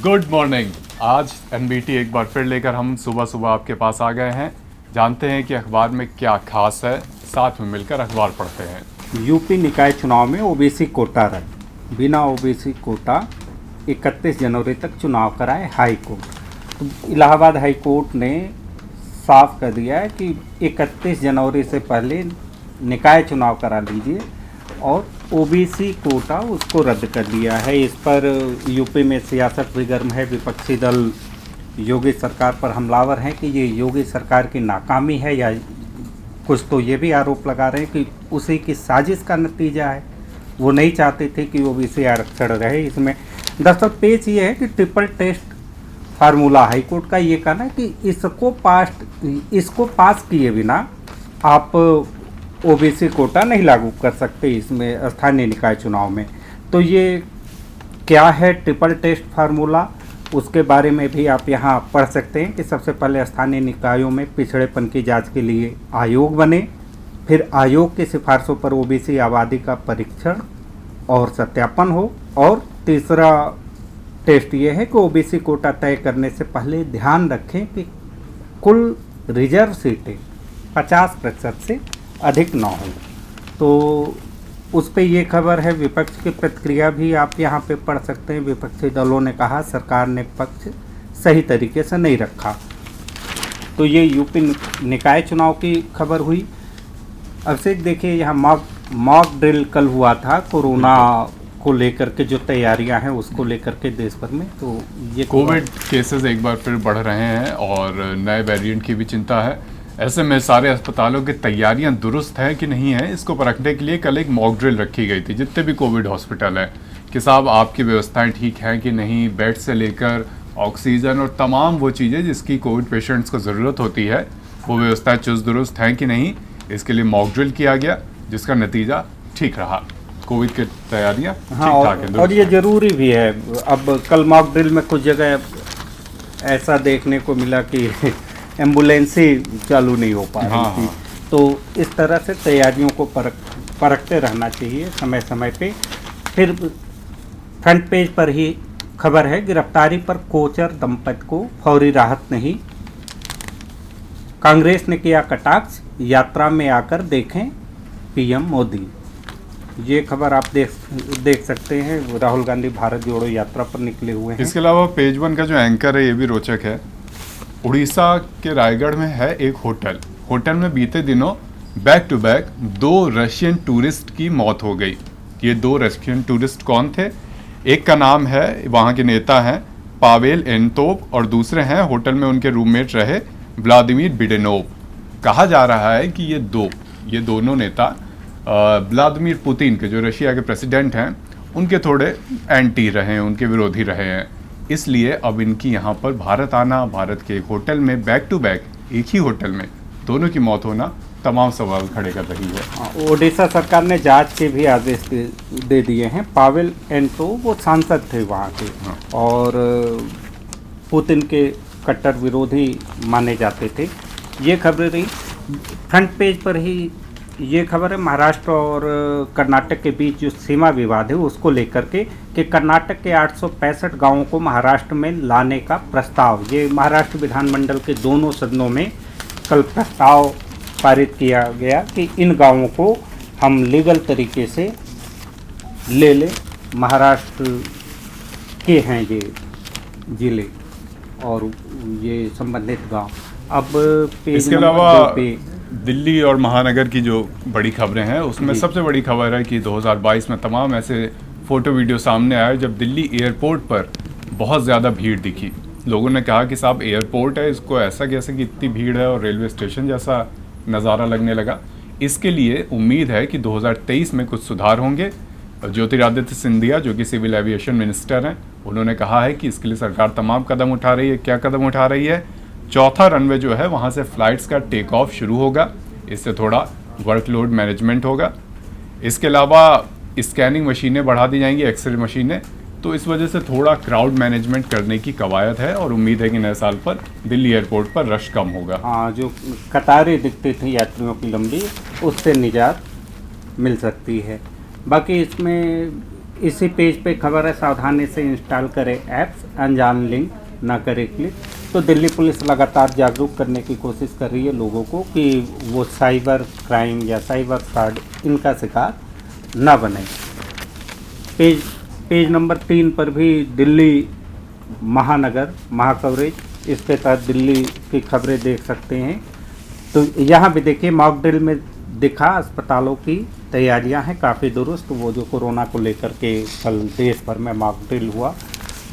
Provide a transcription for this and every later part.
Good morning. आज NBT एक बार फिर लेकर हम सुबह सुबह आपके पास आ गए हैं। जानते हैं कि अखबार में क्या खास है, साथ में मिलकर अखबार पढ़ते हैं। यूपी निकाय चुनाव में ओबीसी कोटा रद्द, बिना ओबीसी कोटा 31 जनवरी तक चुनाव कराए हाई कोर्ट। तो इलाहाबाद हाई कोर्ट ने साफ कर दिया है कि 31 जनवरी से पहले निकाय चुनाव करा लीजिए और ओबीसी कोटा उसको रद्द कर दिया है। इस पर यूपी में सियासत भी गर्म है। विपक्षी दल योगी सरकार पर हमलावर हैं कि ये योगी सरकार की नाकामी है, या कुछ तो ये भी आरोप लगा रहे हैं कि उसी की साजिश का नतीजा है। वो नहीं चाहते थे कि ओबीसी आरक्षण रहे। इसमें दरअसल पेच ये है कि ट्रिपल टेस्ट फार्मूला हाईकोर्ट का ये कहना है कि इसको पास किए बिना आप ओबीसी कोटा नहीं लागू कर सकते इसमें स्थानीय निकाय चुनाव में। तो ये क्या है ट्रिपल टेस्ट फार्मूला, उसके बारे में भी आप यहाँ पढ़ सकते हैं कि सबसे पहले स्थानीय निकायों में पिछड़ेपन की जांच के लिए आयोग बने, फिर आयोग की सिफारिशों पर ओबीसी आबादी का परीक्षण और सत्यापन हो, और तीसरा टेस्ट ये है कि ओबीसी कोटा तय करने से पहले ध्यान रखें कि कुल रिजर्व सीटें 50% से अधिक ना हो। तो उस पे ये खबर है। विपक्ष की प्रतिक्रिया भी आप यहाँ पे पढ़ सकते हैं। विपक्षी दलों ने कहा सरकार ने पक्ष सही तरीके से नहीं रखा। तो ये यूपी निकाय चुनाव की खबर हुई। अब से देखिए यहाँ मॉक ड्रिल कल हुआ था कोरोना को लेकर के, जो तैयारियां हैं उसको लेकर के देश भर में। तो ये कोविड केसेस एक बार फिर बढ़ रहे हैं और नए वेरिएंट की भी चिंता है। ऐसे में सारे अस्पतालों की तैयारियां दुरुस्त हैं कि नहीं है, इसको परखने के लिए कल एक मॉक ड्रिल रखी गई थी जितने भी कोविड हॉस्पिटल हैं कि साहब आपकी व्यवस्थाएं ठीक हैं कि नहीं, बेड से लेकर ऑक्सीजन और तमाम वो चीज़ें जिसकी कोविड पेशेंट्स को ज़रूरत होती है वो व्यवस्थाएं चुस्त दुरुस्त हैं कि नहीं। इसके लिए मॉक ड्रिल किया गया जिसका नतीजा ठीक रहा। कोविड की तैयारियाँ और ये ज़रूरी भी है। अब कल मॉक ड्रिल में कुछ जगह ऐसा देखने को मिला कि एम्बुलेंस ही चालू नहीं हो पा रही थी। तो इस तरह से तैयारियों को परखते रहना चाहिए समय समय पे। फिर फ्रंट पेज पर ही खबर है, गिरफ्तारी पर कोचर दंपति को फौरी राहत नहीं, कांग्रेस ने किया कटाक्ष, यात्रा में आकर देखें पीएम मोदी। ये खबर आप देख सकते हैं। राहुल गांधी भारत जोड़ो यात्रा पर निकले हुए हैं। इसके अलावा पेज 1 का जो एंकर है ये भी रोचक है। उड़ीसा के रायगढ़ में है एक होटल में बीते दिनों back to back 2 Russian tourist की मौत हो गई। ये 2 रशियन टूरिस्ट कौन थे? एक का नाम है, वहाँ के नेता हैं पावेल एंतोव, और दूसरे हैं होटल में उनके रूममेट रहे व्लादिमीर बिडेनोव। कहा जा रहा है कि ये दोनों नेता व्लादिमीर पुतिन के, जो रशिया के प्रेसिडेंट हैं, उनके थोड़े एंटी रहे हैं, उनके विरोधी रहे हैं। इसलिए अब इनकी यहाँ पर भारत आना, भारत के एक होटल में बैक टू बैक एक ही होटल में दोनों की मौत होना तमाम सवाल खड़े कर रही है। ओडिशा सरकार ने जांच के भी आदेश दे दिए हैं। पावेल एंटो वो सांसद थे वहाँ के, और पुतिन के कट्टर विरोधी माने जाते थे। ये खबर रही। फ्रंट पेज पर ही ये खबर है, महाराष्ट्र और कर्नाटक के बीच जो सीमा विवाद है उसको लेकर के कि कर्नाटक के 865 गांवों को महाराष्ट्र में लाने का प्रस्ताव, ये महाराष्ट्र विधानमंडल के दोनों सदनों में कल प्रस्ताव पारित किया गया कि इन गांवों को हम लीगल तरीके से ले लें। महाराष्ट्र के हैं ये जिले और ये संबंधित गांव। अब इसके अलावा दिल्ली और महानगर की जो बड़ी खबरें हैं उसमें सबसे बड़ी खबर है कि 2022 में तमाम ऐसे फ़ोटो वीडियो सामने आए जब दिल्ली एयरपोर्ट पर बहुत ज़्यादा भीड़ दिखी। लोगों ने कहा कि साहब एयरपोर्ट है, इसको ऐसा कैसे कि इतनी भीड़ है, और रेलवे स्टेशन जैसा नज़ारा लगने लगा। इसके लिए उम्मीद है कि 2023 में कुछ सुधार होंगे। ज्योतिरादित्य सिंधिया जो कि सिविल एविएशन मिनिस्टर हैं, उन्होंने कहा है कि इसके लिए सरकार तमाम कदम उठा रही है। क्या कदम उठा रही है? चौथा रनवे जो है वहाँ से फ़्लाइट्स का टेक ऑफ शुरू होगा, इससे थोड़ा वर्कलोड मैनेजमेंट होगा। इसके अलावा स्कैनिंग मशीनें बढ़ा दी जाएंगी, एक्सरे मशीनें, तो इस वजह से थोड़ा क्राउड मैनेजमेंट करने की कवायद है और उम्मीद है कि नए साल पर दिल्ली एयरपोर्ट पर रश कम होगा। हाँ, जो कतारें दिखती थी यात्रियों की लंबी, उससे निजात मिल सकती है। बाकी इसमें इसी पेज पे खबर है, सावधानी से इंस्टॉल करें ऐप्स, अनजान लिंक ना करें क्लिक। तो दिल्ली पुलिस लगातार जागरूक करने की कोशिश कर रही है लोगों को कि वो साइबर क्राइम या साइबर फ्रॉड इनका शिकार ना बने। पेज नंबर 3 पर भी दिल्ली महानगर महाकवरेज, इसके तहत दिल्ली की खबरें देख सकते हैं। तो यहाँ भी देखिए मॉक ड्रिल में दिखा अस्पतालों की तैयारियां हैं काफ़ी दुरुस्त। वो जो कोरोना को लेकर के कल देश भर में मॉक ड्रिल हुआ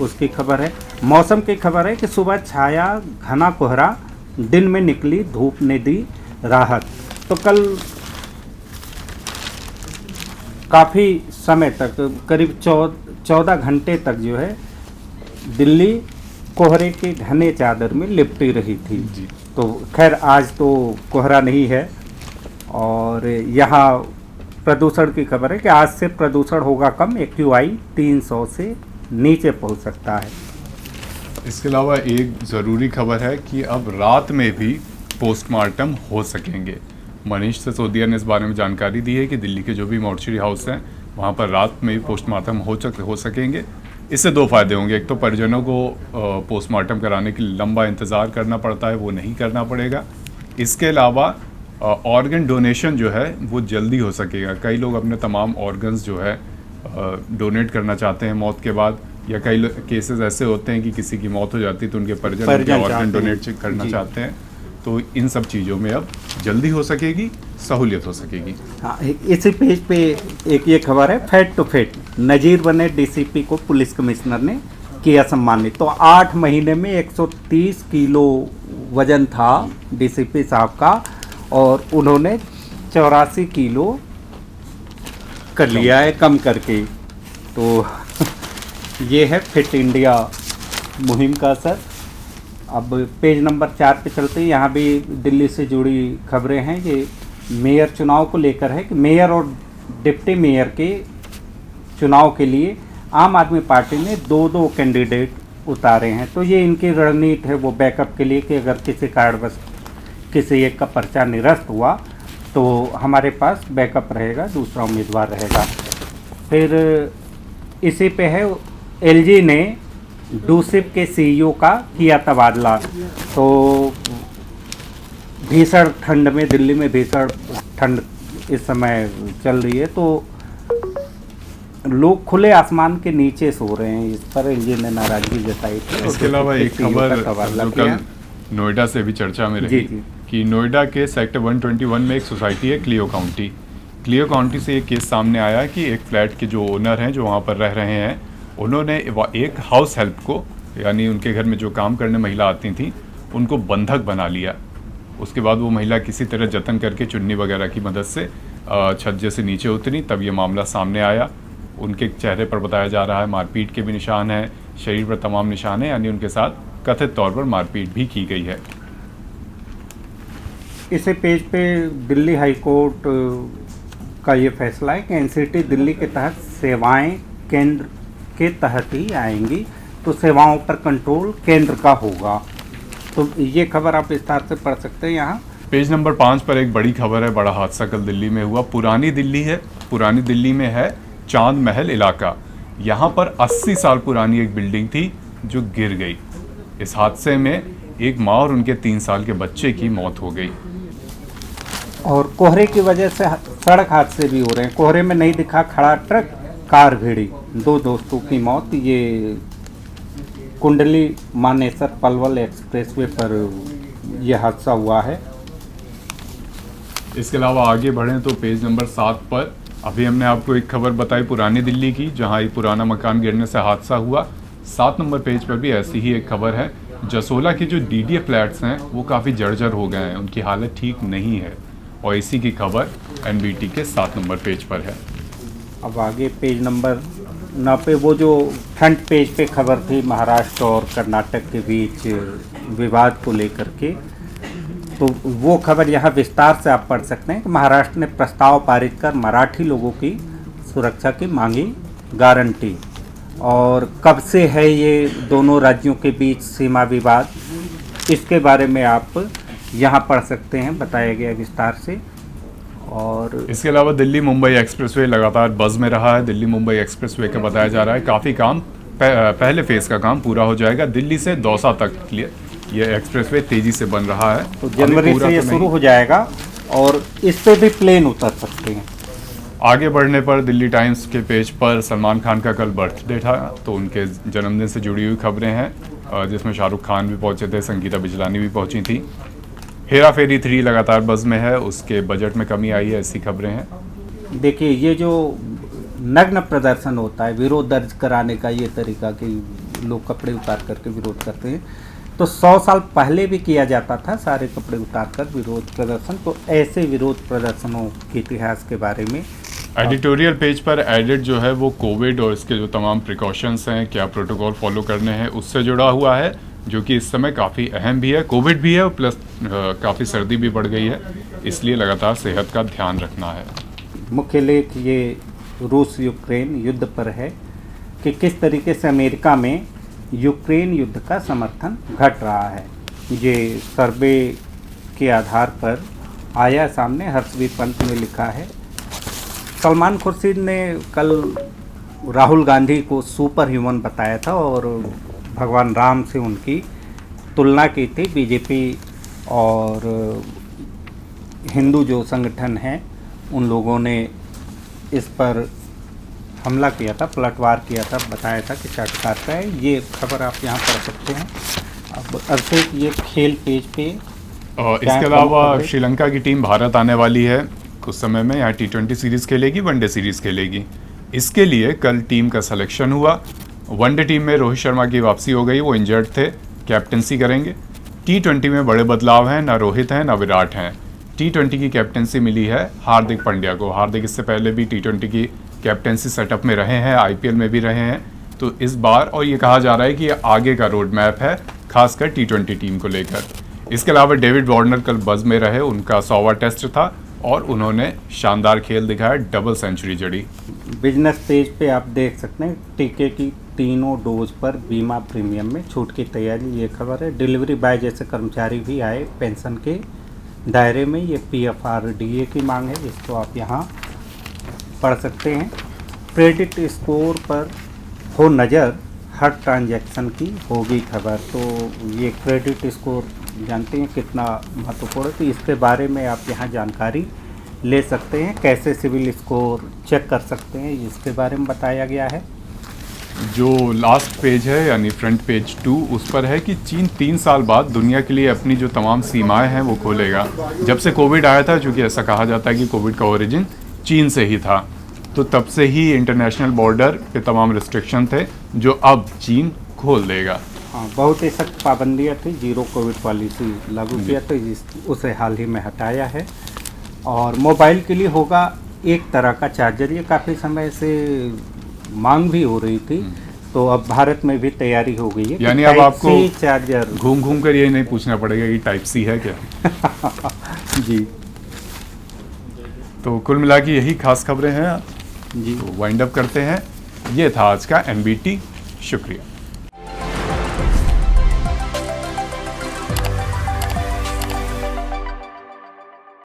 उसकी खबर है। मौसम की खबर है कि सुबह छाया घना कोहरा, दिन में निकली धूप ने दी राहत। तो कल काफ़ी समय तक करीब 14 घंटे तक जो है दिल्ली कोहरे के घने चादर में लिपटी रही थी जी। तो खैर आज तो कोहरा नहीं है। और यहाँ प्रदूषण की खबर है कि आज से प्रदूषण होगा कम, AQI 300 से नीचे पहुँच सकता है। इसके अलावा एक ज़रूरी खबर है कि अब रात में भी पोस्टमार्टम हो सकेंगे। मनीष सिसोदिया ने इस बारे में जानकारी दी है कि दिल्ली के जो भी मॉर्चरी हाउस हैं वहाँ पर रात में भी पोस्टमार्टम हो सकेंगे। इससे 2 फायदे होंगे। एक तो परिजनों को पोस्टमार्टम कराने के लिए लंबा इंतज़ार करना पड़ता है, वो नहीं करना पड़ेगा। इसके अलावा ऑर्गन डोनेशन जो है वो जल्दी हो सकेगा। कई लोग अपने तमाम ऑर्गन्स जो है डोनेट करना चाहते हैं मौत के बाद, या कई केसेस ऐसे होते हैं कि किसी की मौत हो जाती है तो उनके परिजन उनके ऑर्गन डोनेट करना चाहते हैं। तो इन सब चीज़ों में अब जल्दी हो सकेगी, सहूलियत हो सकेगी। हाँ, इसी पेज पे एक ये खबर है, फेट टू फेट नजीर बने DCP को पुलिस कमिश्नर ने किया सम्मानित। तो 8 महीने में 130 किलो वजन था DCP साहब का और उन्होंने 84 किलो कर लिया है कम करके। तो ये है फिट इंडिया मुहिम का असर। अब पेज नंबर 4 पे चलते हैं। यहाँ भी दिल्ली से जुड़ी खबरें हैं। ये मेयर चुनाव को लेकर है कि मेयर और डिप्टी मेयर के चुनाव के लिए आम आदमी पार्टी ने 2-2 कैंडिडेट उतारे हैं। तो ये इनकी रणनीति है वो बैकअप के लिए कि अगर किसी कारणवश किसी एक का पर्चा निरस्त हुआ तो हमारे पास बैकअप रहेगा, दूसरा उम्मीदवार रहेगा। फिर इसी पे है LG ने डूसिप के CEO का किया तबादला। तो भीषण ठंड में, दिल्ली में भीषण ठंड इस समय चल रही है तो लोग खुले आसमान के नीचे सो रहे हैं। इस पर LG ने नाराजगी जताई थी। इसके अलावा एक खबर जो कल नोएडा से भी चर्चा में रही कि नोएडा के सेक्टर 121 में एक सोसाइटी है क्लियो काउंटी से एक केस सामने आया कि एक फ्लैट के जो ओनर हैं जो वहाँ पर रह रहे हैं उन्होंने एक हाउस हेल्प को, यानी उनके घर में जो काम करने महिला आती थी उनको बंधक बना लिया। उसके बाद वो महिला किसी तरह जतन करके चुन्नी वगैरह की मदद से छज्जे से नीचे उतरी, तब ये मामला सामने आया। उनके चेहरे पर बताया जा रहा है मारपीट के भी निशान हैं, शरीर पर तमाम निशान हैं, यानी उनके साथ कथित तौर पर मारपीट भी की गई है। इसी पेज पे दिल्ली हाई कोर्ट का ये फैसला है कि NCT दिल्ली के तहत सेवाएं केंद्र के तहत ही आएंगी, तो सेवाओं पर कंट्रोल केंद्र का होगा। तो ये खबर आप विस्तार से पढ़ सकते हैं यहाँ। पेज नंबर 5 पर एक बड़ी खबर है। बड़ा हादसा कल दिल्ली में हुआ। पुरानी दिल्ली में है चांद महल इलाका। यहाँ पर 80 साल पुरानी एक बिल्डिंग थी जो गिर गई। इस हादसे में एक माँ और उनके 3 साल के बच्चे की मौत हो गई। और कोहरे की वजह से सड़क हादसे भी हो रहे हैं। कोहरे में नहीं दिखा खड़ा ट्रक, कार भिड़ी, 2 दोस्तों की मौत। ये कुंडली मानेसर पलवल एक्सप्रेसवे पर यह हादसा हुआ है। इसके अलावा आगे बढ़ें तो पेज नंबर 7 पर अभी हमने आपको एक खबर बताई पुरानी दिल्ली की, जहां एक पुराना मकान गिरने से हादसा हुआ। 7 नंबर पेज पर भी ऐसी ही एक खबर है। जसोला के जो DDA फ्लैट्स हैं वो काफ़ी जर्जर हो गए हैं, उनकी हालत ठीक नहीं है, और इसी की खबर NBT के 7 नंबर पेज पर है। अब आगे पेज नंबर 9 पे वो जो फ्रंट पेज पे खबर थी महाराष्ट्र और कर्नाटक के बीच विवाद को लेकर के, तो वो खबर यहाँ विस्तार से आप पढ़ सकते हैं कि महाराष्ट्र ने प्रस्ताव पारित कर मराठी लोगों की सुरक्षा की मांगी गारंटी। और कब से है ये दोनों राज्यों के बीच सीमा विवाद, इसके बारे में आप यहाँ पढ़ सकते हैं, बताया गया विस्तार से। और इसके अलावा दिल्ली मुंबई एक्सप्रेसवे लगातार बज़ में रहा है। दिल्ली मुंबई एक्सप्रेसवे का बताया जा रहा है काफ़ी काम पहले फेज़ का काम पूरा हो जाएगा। दिल्ली से दौसा तक के लिए ये एक्सप्रेसवे तेज़ी से बन रहा है। तो जनवरी से ये शुरू हो जाएगा और इस पे भी प्लेन उतर सकते हैं। आगे बढ़ने पर दिल्ली टाइम्स के पेज पर सलमान खान का कल बर्थडे था, तो उनके जन्मदिन से जुड़ी हुई खबरें हैं जिसमें शाहरुख खान भी पहुंचे थे, संगीता बिजलानी भी पहुंची थी। हेरा फेरी 3 लगातार बज़ में है, उसके बजट में कमी आई है, ऐसी खबरें हैं। देखिए ये जो नग्न प्रदर्शन होता है, विरोध दर्ज कराने का ये तरीका कि लोग कपड़े उतार करके विरोध करते हैं, तो 100 साल पहले भी किया जाता था सारे कपड़े उतार कर विरोध प्रदर्शन। तो ऐसे विरोध प्रदर्शनों के इतिहास के बारे में एडिटोरियल पेज पर एडिट जो है वो कोविड और इसके जो तमाम प्रिकॉशंस हैं, क्या प्रोटोकॉल फॉलो करने हैं, उससे जुड़ा हुआ है, जो कि इस समय काफ़ी अहम भी है। कोविड भी है और प्लस काफ़ी सर्दी भी बढ़ गई है, इसलिए लगातार सेहत का ध्यान रखना है। मुख्य लेख ये रूस यूक्रेन युद्ध पर है कि किस तरीके से अमेरिका में यूक्रेन युद्ध का समर्थन घट रहा है। ये सर्वे के आधार पर आया सामने, हर्षवीर पंत ने लिखा है। सलमान खुर्शीद ने कल राहुल गांधी को सुपर ह्यूमन बताया था और भगवान राम से उनकी तुलना की थी। बीजेपी और हिंदू जो संगठन हैं उन लोगों ने इस पर हमला किया था, पलटवार किया था, बताया था कि चटकार का है। ये खबर आप यहाँ पढ़ सकते हैं। अब अभिषेक ये खेल पेज पे इसके अलावा श्रीलंका की टीम भारत आने वाली है कुछ समय में। यहाँ T20 सीरीज़ खेलेगी, वनडे सीरीज़ खेलेगी। इसके लिए कल टीम का सिलेक्शन हुआ। वनडे टीम में रोहित शर्मा की वापसी हो गई, वो इंजर्ड थे, कैप्टनसी करेंगे। T20 में बड़े बदलाव हैं, ना रोहित हैं ना विराट हैं। T20 की कैप्टनसी मिली है हार्दिक पांड्या को। हार्दिक इससे पहले भी T20 की कैप्टनसी सेटअप में रहे हैं, IPL में भी रहे हैं। तो इस बार और ये कहा जा रहा है कि ये आगे का रोड मैप है, खासकर T20 टीम को लेकर। इसके अलावा डेविड वार्नर कल बज़ में रहे, उनका 100वां टेस्ट था और उन्होंने शानदार खेल दिखाया, डबल सेंचुरी जड़ी। बिजनेस पेज पे आप देख सकते हैं टीके की तीनों डोज पर बीमा प्रीमियम में छूट की तैयारी, ये खबर है। डिलीवरी बॉय जैसे कर्मचारी भी आए पेंशन के दायरे में, ये PFRDA की मांग है, जिसको आप यहाँ पढ़ सकते हैं। क्रेडिट स्कोर पर हो नज़र, हर ट्रांजैक्शन की होगी खबर। तो ये क्रेडिट स्कोर जानते हैं कितना महत्वपूर्ण है, तो इसके बारे में आप यहाँ जानकारी ले सकते हैं। कैसे सिविल स्कोर चेक कर सकते हैं, इसके बारे में बताया गया है। जो लास्ट पेज है यानी फ्रंट पेज 2, उस पर है कि चीन 3 साल बाद दुनिया के लिए अपनी जो तमाम सीमाएं हैं वो खोलेगा। जब से कोविड आया था, चूँकि ऐसा कहा जाता है कि कोविड का ओरिजिन चीन से ही था, तो तब से ही इंटरनेशनल बॉर्डर पे तमाम रिस्ट्रिक्शन थे, जो अब चीन खोल देगा। हाँ, बहुत ही सख्त पाबंदियाँ थी, जीरो कोविड पॉलिसी लागू किया था, उसे हाल ही में हटाया है। और मोबाइल के लिए होगा एक तरह का चार्जर, ये काफ़ी समय से मांग भी हो रही थी, तो अब भारत में भी तैयारी हो गई है। यानी अब आपको चार्जर घूम कर ये नहीं पूछना पड़ेगा कि टाइप सी है क्या। जी, तो कुल मिला के यही खास खबरें हैं जी। तो वाइंड अप करते हैं। ये था आज का NBT, शुक्रिया।